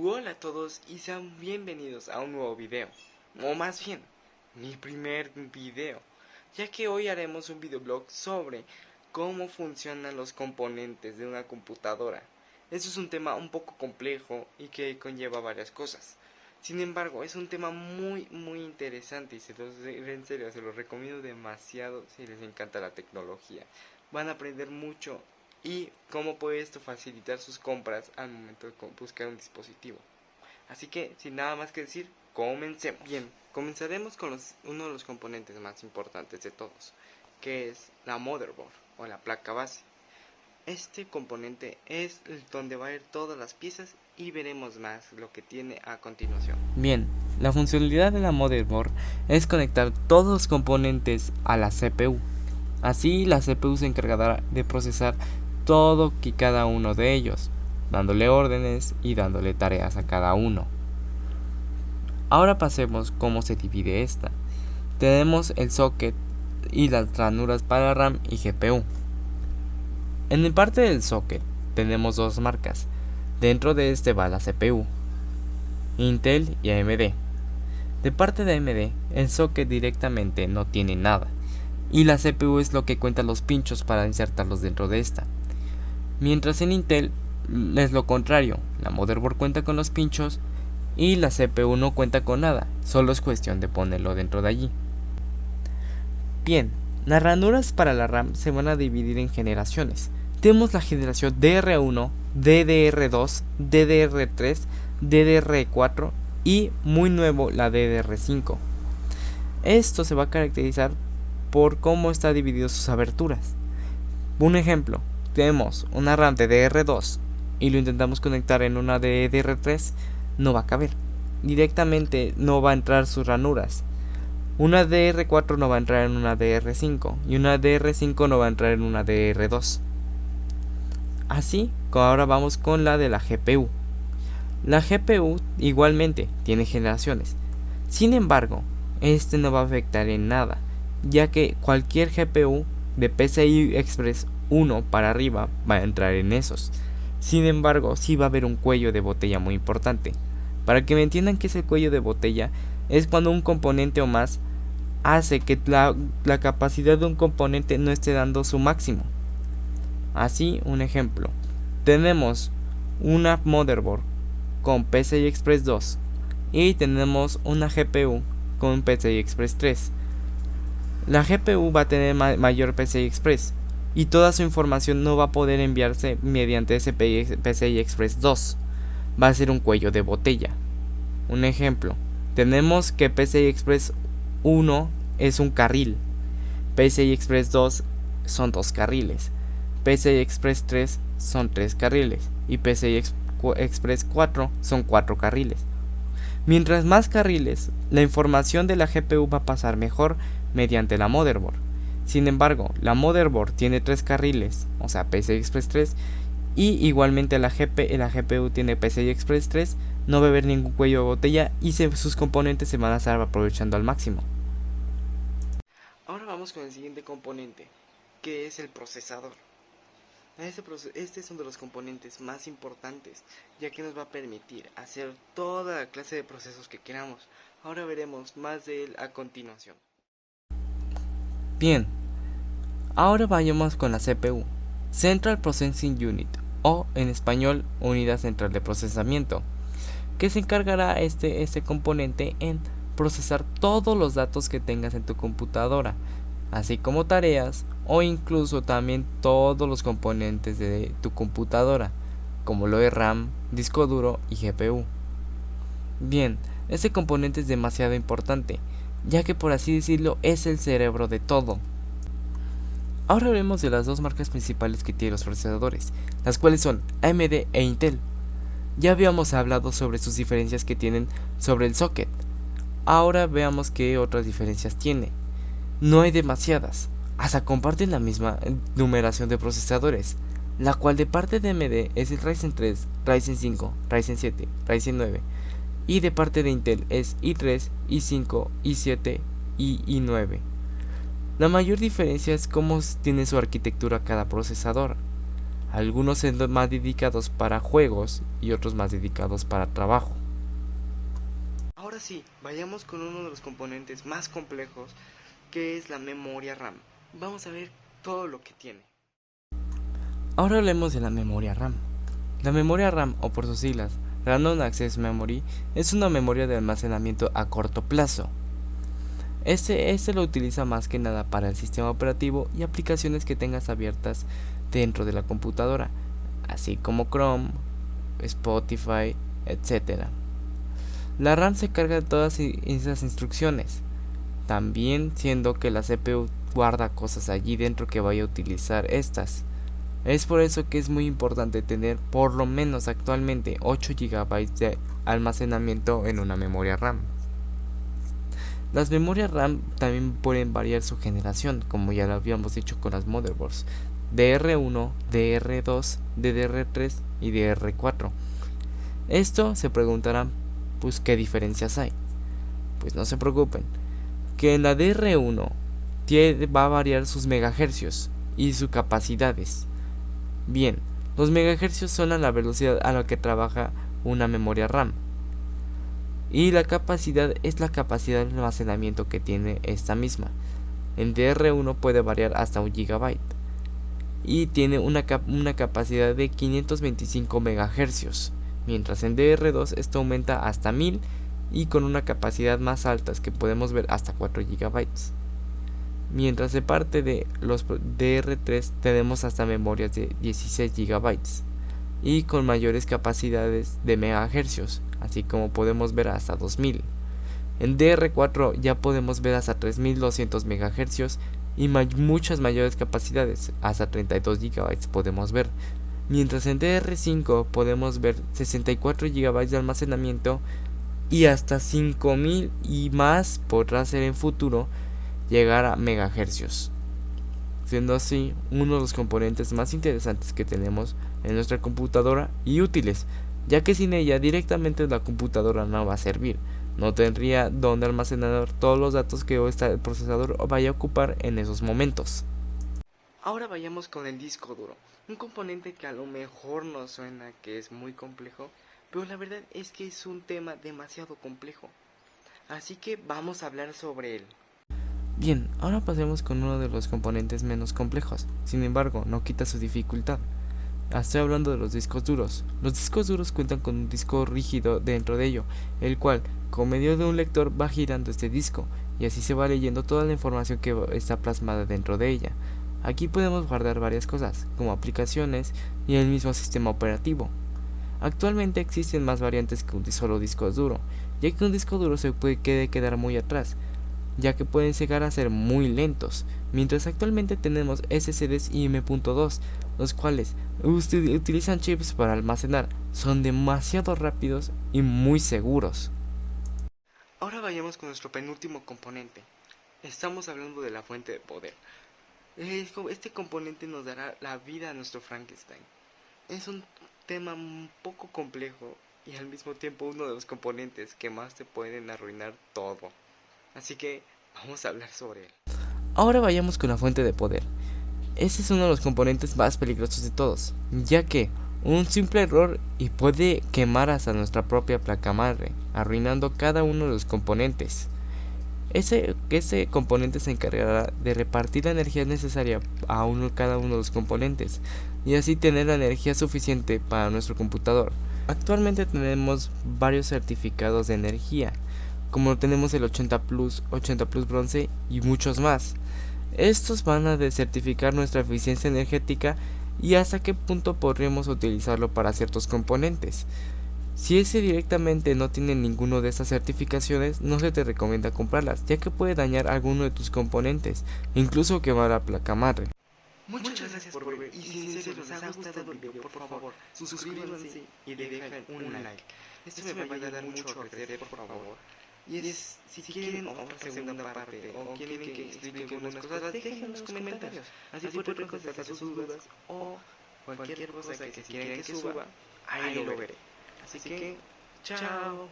Hola a todos y sean bienvenidos a un nuevo video, o más bien, mi primer video, ya que hoy haremos un videoblog sobre cómo funcionan los componentes de una computadora. Esto es un tema un poco complejo y que conlleva varias cosas. Sin embargo, es un tema muy interesante y en serio, se los recomiendo demasiado si les encanta la tecnología. Van a aprender mucho y cómo puede esto facilitar sus compras al momento de buscar un dispositivo. Así que, sin nada más que decir, comencemos. Bien, comenzaremos con uno de los componentes más importantes de todos, que es la motherboard o la placa base. Este componente es donde va a ir todas las piezas y veremos más lo que tiene a continuación. Bien, la funcionalidad de la motherboard es conectar todos los componentes a la CPU. Así la CPU se encargará de procesar todo y cada uno de ellos, dándole órdenes y dándole tareas a cada uno. Ahora pasemos cómo se divide esta. Tenemos el socket y las ranuras para RAM y GPU. En el parte del socket tenemos dos marcas. Dentro de este va la CPU, Intel y AMD. De parte de AMD, el socket directamente no tiene nada, y la CPU es lo que cuenta los pinchos para insertarlos dentro de esta. Mientras en Intel es lo contrario, la motherboard cuenta con los pinchos y la CPU no cuenta con nada, solo es cuestión de ponerlo dentro de allí. Bien, las ranuras para la RAM se van a dividir en generaciones. Tenemos la generación DR1, DDR2, DDR3, DDR4 y muy nuevo la DDR5. Esto se va a caracterizar por cómo está dividido sus aberturas. Un ejemplo, tenemos una RAM de DR2 y lo intentamos conectar en una de DDR3, no va a caber. Directamente no va a entrar sus ranuras. Una DR4 no va a entrar en una DR5 y una DR5 no va a entrar en una DR2. Así, ahora vamos con la de la GPU. La GPU igualmente tiene generaciones. Sin embargo, este no va a afectar en nada, ya que cualquier GPU de PCI Express 1 para arriba va a entrar en esos. Sin embargo, sí va a haber un cuello de botella muy importante. Para que me entiendan qué es el cuello de botella, es cuando un componente o más hace que la capacidad de un componente no esté dando su máximo. Así, un ejemplo, tenemos una motherboard con PCI Express 2 y tenemos una GPU con PCI Express 3. La GPU va a tener mayor PCI Express y toda su información no va a poder enviarse mediante ese PCI Express 2. Va a ser un cuello de botella. Un ejemplo, tenemos que PCI Express 1 es un carril, PCI Express 2 son 2 carriles, PCI Express 3 son 3 carriles y PCI Express 4 son 4 carriles. Mientras más carriles, la información de la GPU va a pasar mejor mediante la motherboard. Sin embargo, la motherboard tiene 3 carriles, o sea PCI Express 3, y igualmente la GPU tiene PCI Express 3, no va a haber ningún cuello de botella y sus componentes se van a estar aprovechando al máximo. Ahora vamos con el siguiente componente, que es el procesador. Este es uno de los componentes más importantes, ya que nos va a permitir hacer toda la clase de procesos que queramos. Ahora veremos más de él a continuación. Bien, ahora vayamos con la CPU, Central Processing Unit, o en español, Unidad Central de Procesamiento, que se encargará este componente en procesar todos los datos que tengas en tu computadora, así como tareas o incluso también todos los componentes de tu computadora, como lo de RAM, disco duro y GPU. Bien, este componente es demasiado importante, ya que por así decirlo es el cerebro de todo. Ahora hablemos de las dos marcas principales que tienen los procesadores, las cuales son AMD e Intel. Ya habíamos hablado sobre sus diferencias que tienen sobre el socket. Ahora veamos qué otras diferencias tiene. No hay demasiadas, hasta comparten la misma numeración de procesadores, la cual de parte de AMD es el Ryzen 3, Ryzen 5, Ryzen 7, Ryzen 9, y de parte de Intel es i3, i5, i7 y i9. La mayor diferencia es cómo tiene su arquitectura cada procesador. algunos siendo más dedicados para juegos y otros más dedicados para trabajo. Ahora sí, vayamos con uno de los componentes más complejos, que es la memoria RAM. Vamos a ver todo lo que tiene. Ahora hablemos de la memoria RAM. La memoria RAM, o por sus siglas, Random Access Memory, es una memoria de almacenamiento a corto plazo. Este lo utiliza más que nada para el sistema operativo y aplicaciones que tengas abiertas dentro de la computadora, así como Chrome, Spotify, etc. La RAM se carga de todas esas instrucciones, también siendo que la CPU guarda cosas allí dentro que vaya a utilizar estas. Es por eso que es muy importante tener por lo menos actualmente 8 GB de almacenamiento en una memoria RAM. Las memorias RAM también pueden variar su generación, como ya lo habíamos dicho con las motherboards, DR1, DR2, DDR3 y DR4. Esto se preguntarán, pues ¿qué diferencias hay? Pues no se preocupen, que en la DR1 va a variar sus megahercios y sus capacidades. Bien, los megahercios son a la velocidad a la que trabaja una memoria RAM. Y la capacidad es la capacidad de almacenamiento que tiene esta misma. En DR1 puede variar hasta 1 GB y tiene una capacidad de 525 MHz, mientras en DR2 esto aumenta hasta 1000 y con una capacidad más alta que podemos ver hasta 4 GB. Mientras de parte de los DR3 tenemos hasta memorias de 16 GB y con mayores capacidades de megahercios, así como podemos ver hasta 2000. En DR4 ya podemos ver hasta 3200 MHz y muchas mayores capacidades, hasta 32 GB podemos ver. Mientras en DR5 podemos ver 64 GB de almacenamiento y hasta 5000 y más podrá ser en futuro llegar a megahercios, siendo así uno de los componentes más interesantes que tenemos en nuestra computadora y útiles, ya que sin ella directamente la computadora no va a servir, no tendría donde almacenar todos los datos que el procesador vaya a ocupar en esos momentos. Ahora vayamos con el disco duro, un componente que a lo mejor nos suena que es muy complejo, pero la verdad es que es un tema demasiado complejo, así que vamos a hablar sobre él. Bien, ahora pasemos con uno de los componentes menos complejos, sin embargo no quita su dificultad. Estoy hablando de los discos duros. Los discos duros cuentan con un disco rígido dentro de ello, el cual, con medio de un lector, va girando este disco, y así se va leyendo toda la información que está plasmada dentro de ella. Aquí podemos guardar varias cosas, como aplicaciones y el mismo sistema operativo. Actualmente existen más variantes que un solo disco duro, ya que un disco duro se puede quedar muy atrás, ya que pueden llegar a ser muy lentos, mientras actualmente tenemos SSDs y M.2, los cuales utilizan chips para almacenar, son demasiado rápidos y muy seguros. Ahora vayamos con nuestro penúltimo componente. Estamos hablando de la fuente de poder. Este componente nos dará la vida a nuestro Frankenstein. Es un tema un poco complejo y al mismo tiempo uno de los componentes que más te pueden arruinar todo. Así que vamos a hablar sobre él. Ahora vayamos con la fuente de poder. Este es uno de los componentes más peligrosos de todos, ya que un simple error y puede quemar hasta nuestra propia placa madre, arruinando cada uno de los componentes. Ese componente se encargará de repartir la energía necesaria a cada uno de los componentes y así tener la energía suficiente para nuestro computador. Actualmente tenemos varios certificados de energía, como tenemos el 80 Plus Bronce y muchos más. Estos van a certificar nuestra eficiencia energética y hasta qué punto podríamos utilizarlo para ciertos componentes. Si ese directamente no tiene ninguno de estas certificaciones, no se te recomienda comprarlas, ya que puede dañar alguno de tus componentes, incluso quemar la placa madre. Muchas gracias por ver y si en serio les ha gustado el video, por favor, suscríbanse y dejen un like. Esto me va a ayudar mucho a crecer, por favor. Y si quieren otra segunda parte o quieren que explique algunas cosas, dejen en los comentarios. Así podré contestar sus dudas o cualquier cosa que quieran que suba, ahí lo veré. Así que, chao.